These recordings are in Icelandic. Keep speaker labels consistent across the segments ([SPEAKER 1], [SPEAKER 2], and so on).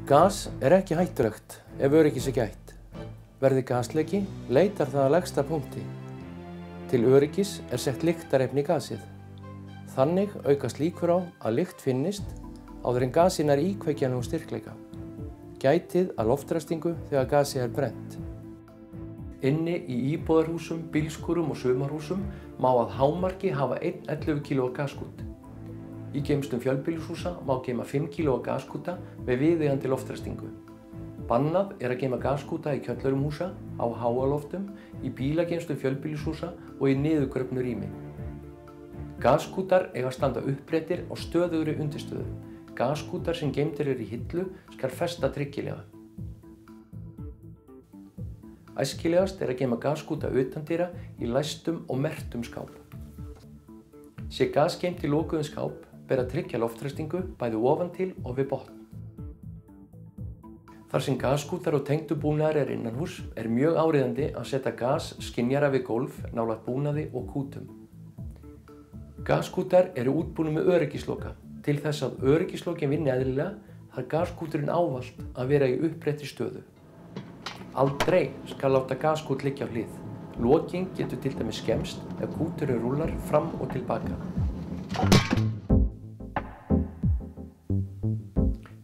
[SPEAKER 1] Gas ekki hættulegt ef öryggis gætt. Verði gasleki, leitar það að lægsta punkti. Til öryggis sett lyktarefni í gasið. Þannig aukast líkur á að lykt finnist áður en gasið nær íkveikjanlegum styrkleika. Gætið að loftræstingu þegar gasið brennt. Inni í íbúðarhúsum, bílskúrum og sumarhúsum má að hámarki hafa 11 kg gaskút. Í geymslum fjölbýlishúsa má geyma 5 kg gaskúta með viðeigandi loftræstingu. Bannað að geyma gaskúta í kjöllurum húsa, á háaloftum, í bílageymslum fjölbýlishúsa og í niðurgröfnu rými. Gaskútar eiga að standa uppréttir á stöðugri undirstöðu. Gaskútar sem geymdir í hillu skal festa tryggilega. Æskilegast að geyma gaskúta utandyra í læstum og merktum skáp. Sé gas geymt í lokuðum skáp ber að tryggja loftræstingu bæði ofan til og við botn. Þar sem gaskútar og tengdu búnaður innanhús mjög áríðandi að setja gasskynjara við gólf nálægt búnaði og kútum. Gaskútar útbúnir með öryggisloka. Til þess að öryggislokin vinni eðlilega þarf gaskúturinn ávallt að vera í uppréttri stöðu. Aldrei skal láta gaskút liggja á hlið. Loking getur til dæmis skemmst ef kúturinn rúllar fram og tilbaka.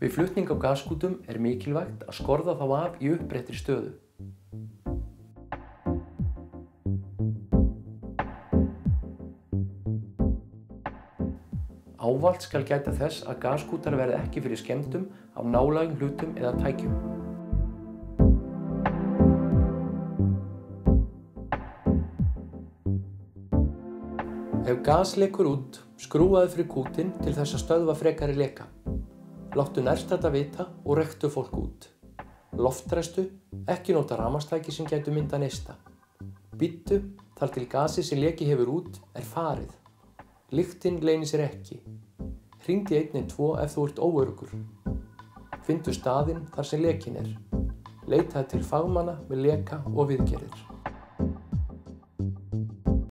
[SPEAKER 1] Við flutning á gaskútum mikilvægt að skorða þá af í uppréttri stöðu. Ávallt skal gæta þess að gaskútar verði ekki fyrir skemmdum af nálægum hlutum eða tækjum. Ef gas lekur út, skrúfaðu fyrir kútinn til þess að stöðva frekari leka. Láttu nærstadda vita og reyktu fólk út. Loftræstu, ekki nota rafmagnstæki sem gætu myndað neista. Bíddu þar til gasið sem leki hefur út farið. Lyktin leynir sér ekki. Hringdu í 112 ef þú ert óöruggur. Finndu staðinn þar sem lekinn Leitaðu til fagmanna með leka og viðgerðir.